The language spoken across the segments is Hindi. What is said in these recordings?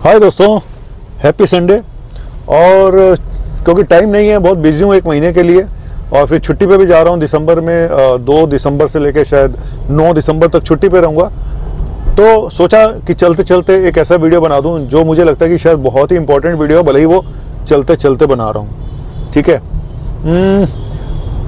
हाय दोस्तों, हैप्पी संडे। और क्योंकि टाइम नहीं है, बहुत बिजी हूँ 1 महीने के लिए और फिर छुट्टी पे भी जा रहा हूँ दिसंबर में। 2 दिसंबर से लेकर शायद 9 दिसंबर तक छुट्टी पे रहूँगा। तो सोचा कि चलते चलते एक ऐसा वीडियो बना दूँ जो मुझे लगता है कि शायद बहुत ही इंपॉर्टेंट वीडियो, भले ही वो चलते चलते बना रहा हूँ। ठीक है।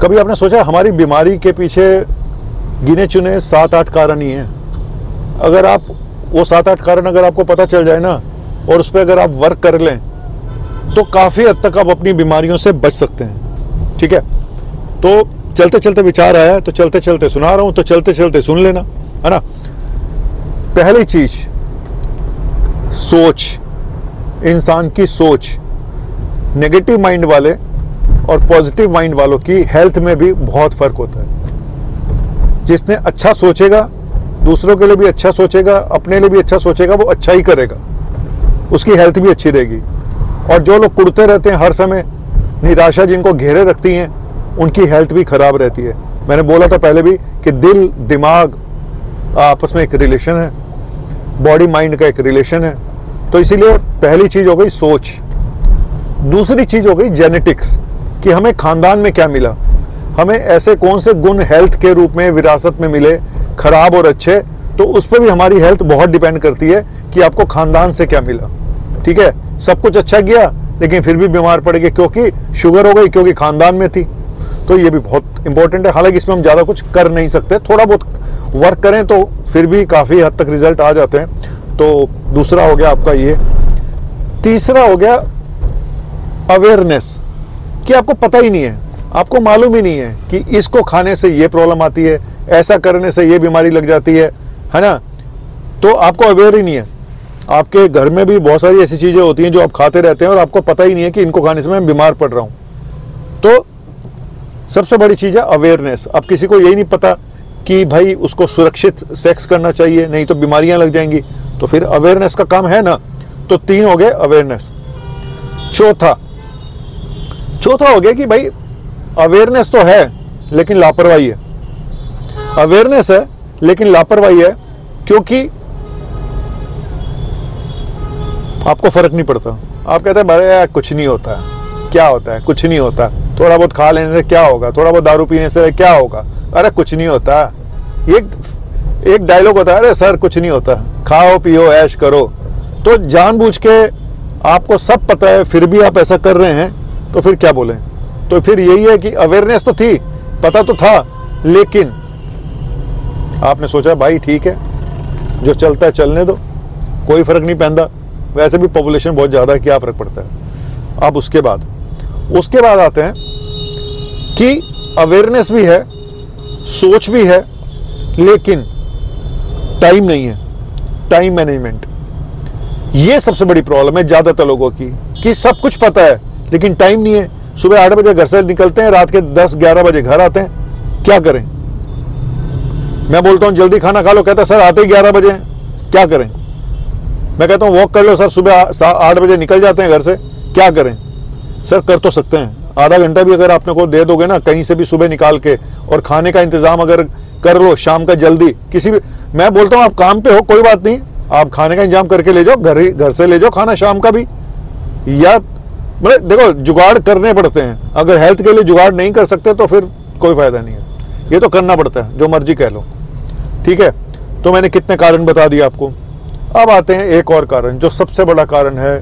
कभी आपने सोचा हमारी बीमारी के पीछे गिने चुने 7-8 कारण ही हैं। अगर आप वो 7-8 कारण अगर आपको पता चल जाए ना और उस पर अगर आप वर्क कर लें तो काफ़ी हद तक आप अपनी बीमारियों से बच सकते हैं। ठीक है। तो चलते चलते विचार आया तो चलते चलते सुना रहा हूँ, तो चलते चलते सुन लेना, है ना। पहली चीज, सोच। इंसान की सोच। नेगेटिव माइंड वाले और पॉजिटिव माइंड वालों की हेल्थ में भी बहुत फर्क होता है। जिसने अच्छा सोचेगा, दूसरों के लिए भी अच्छा सोचेगा, अपने लिए भी अच्छा सोचेगा, वो अच्छा ही करेगा, उसकी हेल्थ भी अच्छी रहेगी। और जो लोग कुड़ते रहते हैं हर समय, निराशा जिनको घेरे रखती हैं, उनकी हेल्थ भी खराब रहती है। मैंने बोला था पहले भी कि दिल दिमाग आपस में एक रिलेशन है, बॉडी माइंड का एक रिलेशन है। तो इसीलिए पहली चीज हो गई सोच। दूसरी चीज हो गई जेनेटिक्स, कि हमें खानदान में क्या मिला, हमें ऐसे कौन से गुण हेल्थ के रूप में विरासत में मिले, खराब और अच्छे। तो उस पर भी हमारी हेल्थ बहुत डिपेंड करती है कि आपको खानदान से क्या मिला। ठीक है। सब कुछ अच्छा गया लेकिन फिर भी बीमार पड़ गए क्योंकि शुगर हो गई, क्योंकि खानदान में थी। तो ये भी बहुत इंपॉर्टेंट है। हालांकि इसमें हम ज्यादा कुछ कर नहीं सकते, थोड़ा बहुत वर्क करें तो फिर भी काफी हद तक रिजल्ट आ जाते हैं। तो दूसरा हो गया आपका ये। तीसरा हो गया अवेयरनेस, कि आपको पता ही नहीं है, आपको मालूम ही नहीं है कि इसको खाने से ये प्रॉब्लम आती है, ऐसा करने से ये बीमारी लग जाती है ना। तो आपको अवेयर ही नहीं है। आपके घर में भी बहुत सारी ऐसी चीजें होती हैं जो आप खाते रहते हैं और आपको पता ही नहीं है कि इनको खाने से मैं बीमार पड़ रहा हूं। तो सबसे बड़ी चीज है अवेयरनेस। अब किसी को यही नहीं पता कि भाई उसको सुरक्षित सेक्स करना चाहिए, नहीं तो बीमारियां लग जाएंगी। तो फिर अवेयरनेस का काम है ना। तो 3 हो गए अवेयरनेस। चौथा हो गया कि भाई अवेयरनेस तो है लेकिन लापरवाही है। अवेयरनेस है लेकिन लापरवाही है, क्योंकि आपको फर्क नहीं पड़ता। आप कहते हैं भाई कुछ नहीं होता है, क्या होता है, कुछ नहीं होता, थोड़ा बहुत खा लेने से क्या होगा, थोड़ा बहुत दारू पीने से क्या होगा, अरे कुछ नहीं होता। एक डायलॉग होता है, अरे सर कुछ नहीं होता, खाओ पियो ऐश करो। तो जानबूझ के आपको सब पता है फिर भी आप ऐसा कर रहे हैं, तो फिर क्या बोले। तो फिर यही है कि अवेयरनेस तो थी, पता तो था, लेकिन आपने सोचा भाई ठीक है जो चलता है चलने दो, कोई फर्क नहीं पैंदा, वैसे भी पॉपुलेशन बहुत ज्यादा है, क्या फर्क पड़ता है। अब उसके बाद आते हैं कि अवेयरनेस भी है, सोच भी है, लेकिन टाइम नहीं है, टाइम मैनेजमेंट। ये सबसे बड़ी प्रॉब्लम है ज्यादातर लोगों की, कि सब कुछ पता है लेकिन टाइम नहीं है। सुबह 8 बजे घर से निकलते हैं, रात के 10-11 बजे घर आते हैं, क्या करें। मैं बोलता हूं जल्दी खाना खा लो, कहता है सर आते ही 11 बजे हैं, क्या करें। मैं कहता हूं वॉक कर लो, सर सुबह 8 बजे निकल जाते हैं घर से, क्या करें। सर कर तो सकते हैं, आधा घंटा भी अगर आपने को दे दोगे ना कहीं से भी सुबह निकाल के, और खाने का इंतजाम अगर कर लो शाम का जल्दी, किसी भी, मैं बोलता हूं आप काम पे हो कोई बात नहीं, आप खाने का इंतजाम करके ले जाओ, घर से ले जाओ खाना शाम का भी। या मतलब देखो जुगाड़ करने पड़ते हैं, अगर हेल्थ के लिए जुगाड़ नहीं कर सकते तो फिर कोई फायदा नहीं है, ये तो करना पड़ता है, जो मर्जी कह लो। ठीक है। तो मैंने कितने कारण बता दिए आपको। अब आते हैं एक और कारण, जो सबसे बड़ा कारण है,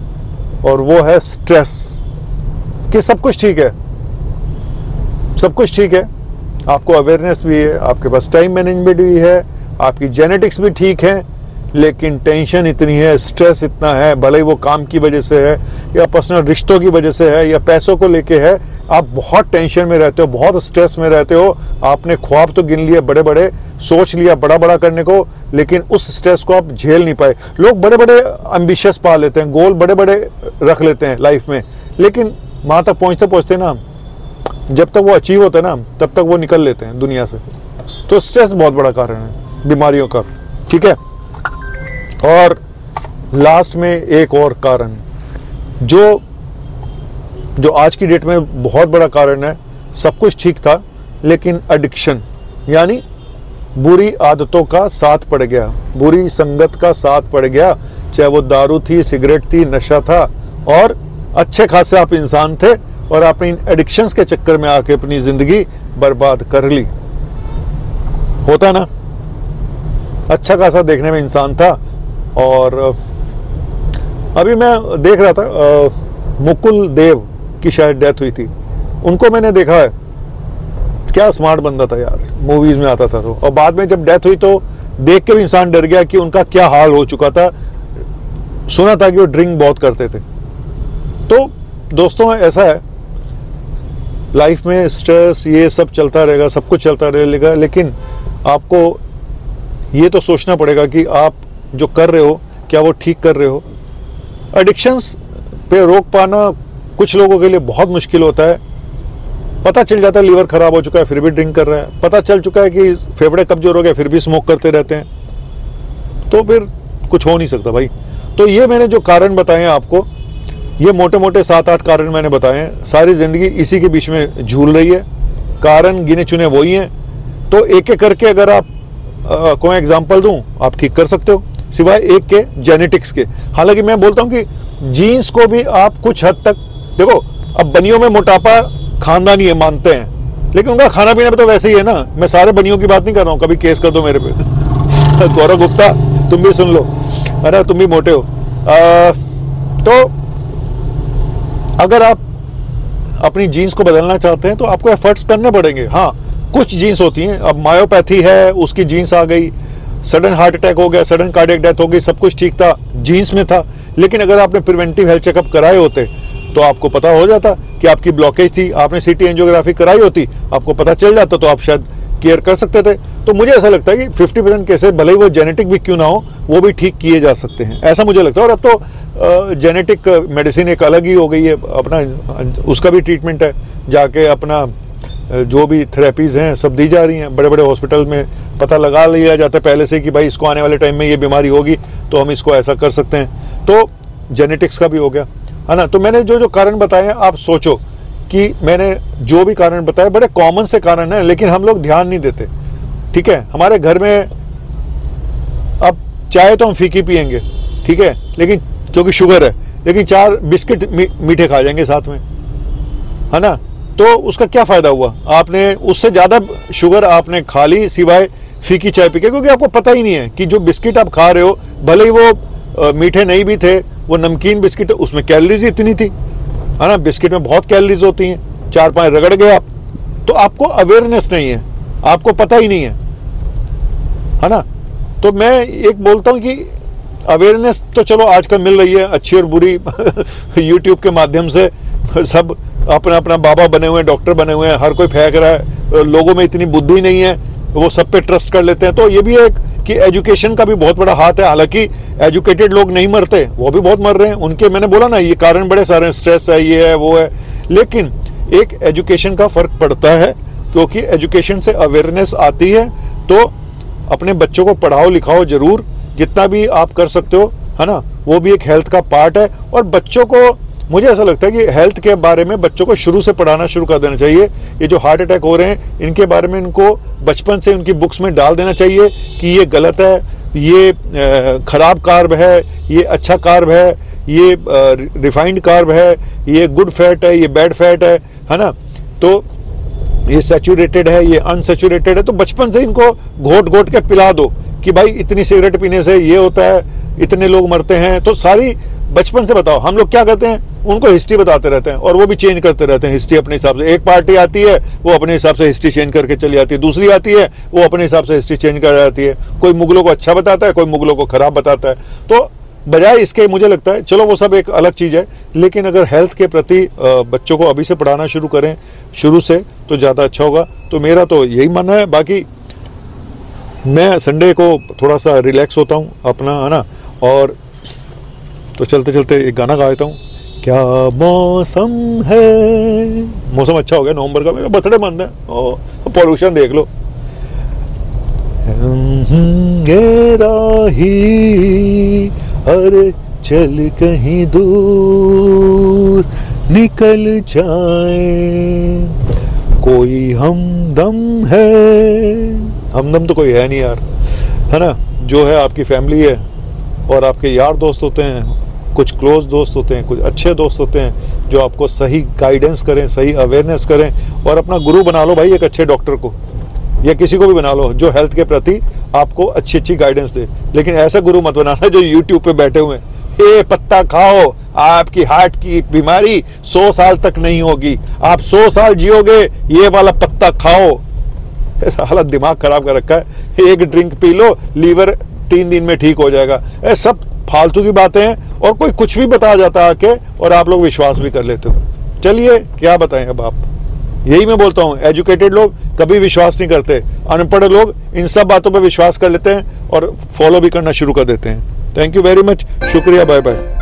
और वो है स्ट्रेस। कि सब कुछ ठीक है, सब कुछ ठीक है, आपको अवेयरनेस भी है, आपके पास टाइम मैनेजमेंट भी है, आपकी जेनेटिक्स भी ठीक है, लेकिन टेंशन इतनी है, स्ट्रेस इतना है, भले ही वो काम की वजह से है या पर्सनल रिश्तों की वजह से है या पैसों को लेके है, आप बहुत टेंशन में रहते हो, बहुत स्ट्रेस में रहते हो। आपने ख्वाब तो गिन लिए बड़े बड़े, सोच लिया बड़ा बड़ा करने को, लेकिन उस स्ट्रेस को आप झेल नहीं पाए। लोग बड़े बड़े एम्बिशियस पा लेते हैं, गोल बड़े बड़े रख लेते हैं लाइफ में, लेकिन वहां तक पहुंचते पहुंचते ना, जब तक वो अचीव होता है ना, तब तक वो निकल लेते हैं दुनिया से। तो स्ट्रेस बहुत बड़ा कारण है बीमारियों का। ठीक है। और लास्ट में एक और कारण जो आज की डेट में बहुत बड़ा कारण है, सब कुछ ठीक था लेकिन एडिक्शन, यानी बुरी आदतों का साथ पड़ गया, बुरी संगत का साथ पड़ गया, चाहे वो दारू थी, सिगरेट थी, नशा था, और अच्छे खासे आप इंसान थे और आपने इन एडिक्शंस के चक्कर में आके अपनी जिंदगी बर्बाद कर ली। होता ना, अच्छा खासा देखने में इंसान था। और अभी मैं देख रहा था मुकुल देव की शायद डेथ हुई थी, उनको मैंने देखा है, क्या स्मार्ट बंदा था यार, मूवीज में आता था तो, और बाद में जब डेथ हुई तो देख के भी इंसान डर गया कि उनका क्या हाल हो चुका था। सुना था कि वो ड्रिंक बहुत करते थे। तो दोस्तों ऐसा है, लाइफ में स्ट्रेस ये सब चलता रहेगा, सब कुछ चलता रहेगा, लेकिन आपको ये तो सोचना पड़ेगा कि आप जो कर रहे हो क्या वो ठीक कर रहे हो। एडिक्शंस पे रोक पाना कुछ लोगों के लिए बहुत मुश्किल होता है। पता चल जाता है लीवर खराब हो चुका है फिर भी ड्रिंक कर रहा है, पता चल चुका है कि फेफड़े कमजोर हो गए फिर भी स्मोक करते रहते हैं, तो फिर कुछ हो नहीं सकता भाई। तो ये मैंने जो कारण बताए हैं आपको, ये मोटे मोटे 7-8 कारण मैंने बताए हैं। सारी जिंदगी इसी के बीच में झूल रही है, कारण गिने चुने वही हैं। तो एक एक करके अगर आप कोई एग्जांपल दूं, आप ठीक कर सकते हो, सिवाय एक के, जेनेटिक्स के। हालांकि मैं बोलता हूं कि जीन्स को भी आप कुछ हद तक देखो, अब बनियों में मोटापा खानदानी है मानते हैं, लेकिन उनका खाना पीना भी तो वैसे ही है ना। मैं सारे बनियों की बात नहीं कर रहा हूं, कभी केस कर दो मेरे पे गौरव गुप्ता तुम भी सुन लो, है ना, तुम भी मोटे हो। तो अगर आप अपनी जीन्स को बदलना चाहते हैं तो आपको एफर्ट्स करने पड़ेंगे। हाँ, कुछ जीन्स होती हैं, अब मायोपैथी है, उसकी जीन्स आ गई, सडन हार्ट अटैक हो गया, सडन कार्डियक डेथ हो गई, सब कुछ ठीक था, जीन्स में था। लेकिन अगर आपने प्रिवेंटिव हेल्थ चेकअप कराए होते तो आपको पता हो जाता कि आपकी ब्लॉकेज थी, आपने सीटी एंजियोग्राफी कराई होती, आपको पता चल जाता, तो आप शायद केयर कर सकते थे। तो मुझे ऐसा लगता है कि 50% केसेस भले ही वो जेनेटिक भी क्यों ना हो, वो भी ठीक किए जा सकते हैं, ऐसा मुझे लगता है। और अब तो जेनेटिक मेडिसिन एक अलग ही हो गई है, अपना उसका भी ट्रीटमेंट है, जाके अपना जो भी थेरेपीज हैं सब दी जा रही हैं। बड़े बड़े हॉस्पिटल में पता लगा लिया जाता है पहले से कि भाई इसको आने वाले टाइम में ये बीमारी होगी तो हम इसको ऐसा कर सकते हैं। तो जेनेटिक्स का भी हो गया, है ना। तो मैंने जो कारण बताए हैं, आप सोचो कि मैंने जो भी कारण बताए बड़े कॉमन से कारण हैं, लेकिन हम लोग ध्यान नहीं देते। ठीक है, हमारे घर में अब चाय तो हम फीकी पियेंगे, ठीक है, लेकिन क्योंकि शुगर है, लेकिन 4 बिस्किट मीठे खा जाएंगे साथ में, है ना। तो उसका क्या फायदा हुआ, आपने उससे ज्यादा शुगर आपने खा ली सिवाय फीकी चाय पी के, क्योंकि आपको पता ही नहीं है कि जो बिस्किट आप खा रहे हो, भले ही वो मीठे नहीं भी थे, वो नमकीन बिस्किट, उसमें कैलोरीज इतनी थी, है ना। बिस्किट में बहुत कैलोरीज होती हैं, 4-5 रगड़ गए आप, तो आपको अवेयरनेस नहीं है, आपको पता ही नहीं है ना। तो मैं एक बोलता हूं कि अवेयरनेस तो चलो आजकल मिल रही है, अच्छी और बुरी यूट्यूब के माध्यम से सब अपना अपना बाबा बने हुए हैं, डॉक्टर बने हुए हैं, हर कोई फेंक रहा है, लोगों में इतनी बुद्धि नहीं है, वो सब पे ट्रस्ट कर लेते हैं। तो ये भी एक कि एजुकेशन का भी बहुत बड़ा हाथ है। हालांकि एजुकेटेड लोग नहीं मरते, वो भी बहुत मर रहे हैं, उनके मैंने बोला ना ये कारण बड़े सारे हैं, स्ट्रेस है, ये है, वो है, लेकिन एक एजुकेशन का फर्क पड़ता है, क्योंकि एजुकेशन से अवेयरनेस आती है। तो अपने बच्चों को पढ़ाओ लिखाओ जरूर, जितना भी आप कर सकते हो, है ना, वो भी एक हेल्थ का पार्ट है। और बच्चों को, मुझे ऐसा लगता है कि हेल्थ के बारे में बच्चों को शुरू से पढ़ाना शुरू कर देना चाहिए। ये जो हार्ट अटैक हो रहे हैं, इनके बारे में इनको बचपन से उनकी बुक्स में डाल देना चाहिए कि ये गलत है, ये खराब कार्ब है, ये अच्छा कार्ब है, ये रिफाइंड कार्ब है, ये गुड फैट है, ये बैड फैट है ना। तो ये सैचुरेटेड है, ये अनसैचुरेटेड है। तो बचपन से इनको घोट घोट के पिला दो कि भाई इतनी सिगरेट पीने से ये होता है, इतने लोग मरते हैं। तो सारी बचपन से बताओ। हम लोग क्या करते हैं, उनको हिस्ट्री बताते रहते हैं, और वो भी चेंज करते रहते हैं हिस्ट्री अपने हिसाब से। एक पार्टी आती है, वो अपने हिसाब से हिस्ट्री चेंज करके चली आती है, दूसरी आती है, वो अपने हिसाब से हिस्ट्री चेंज कर जाती है। कोई मुगलों को अच्छा बताता है, कोई मुगलों को खराब बताता है। तो बजाय इसके मुझे लगता है, चलो वो सब एक अलग चीज है, लेकिन अगर हेल्थ के प्रति बच्चों को अभी से पढ़ाना शुरू करें शुरू से, तो ज्यादा अच्छा होगा। तो मेरा तो यही मानना है। बाकी मैं संडे को थोड़ा सा रिलैक्स होता हूँ अपना, है ना। और तो चलते चलते एक गाना गा देता हूँ, क्या मौसम है। मौसम अच्छा हो गया, नवंबर का मेरा बर्थडे मंथ है, और पॉल्यूशन देख लो। राही अरे चल कहीं दूर निकल जाए, कोई हमदम है। हमदम तो कोई है नहीं यार, है ना। जो है आपकी फैमिली है, और आपके यार दोस्त होते हैं, कुछ क्लोज दोस्त होते हैं, कुछ अच्छे दोस्त होते हैं जो आपको सही गाइडेंस करें, सही अवेयरनेस करें। और अपना गुरु बना लो भाई एक अच्छे डॉक्टर को, या किसी को भी बना लो जो हेल्थ के प्रति आपको अच्छी अच्छी गाइडेंस दे। लेकिन ऐसा गुरु मत बनाना जो यूट्यूब पे बैठे हुए हैं, ये पत्ता खाओ, आपकी हार्ट की बीमारी 100 साल तक नहीं होगी, आप 100 साल जियोगे, ये वाला पत्ता खाओ। साला दिमाग खराब कर रखा है, एक ड्रिंक पी लो, लीवर 3 दिन में ठीक हो जाएगा। ये सब फालतू की बातें हैं, और कोई कुछ भी बता जाता है आके, और आप लोग विश्वास भी कर लेते हो। चलिए क्या बताएं अब आप। यही मैं बोलता हूँ, एजुकेटेड लोग कभी विश्वास नहीं करते, अनपढ़ लोग इन सब बातों पर विश्वास कर लेते हैं और फॉलो भी करना शुरू कर देते हैं। थैंक यू वेरी मच, शुक्रिया, बाय बाय।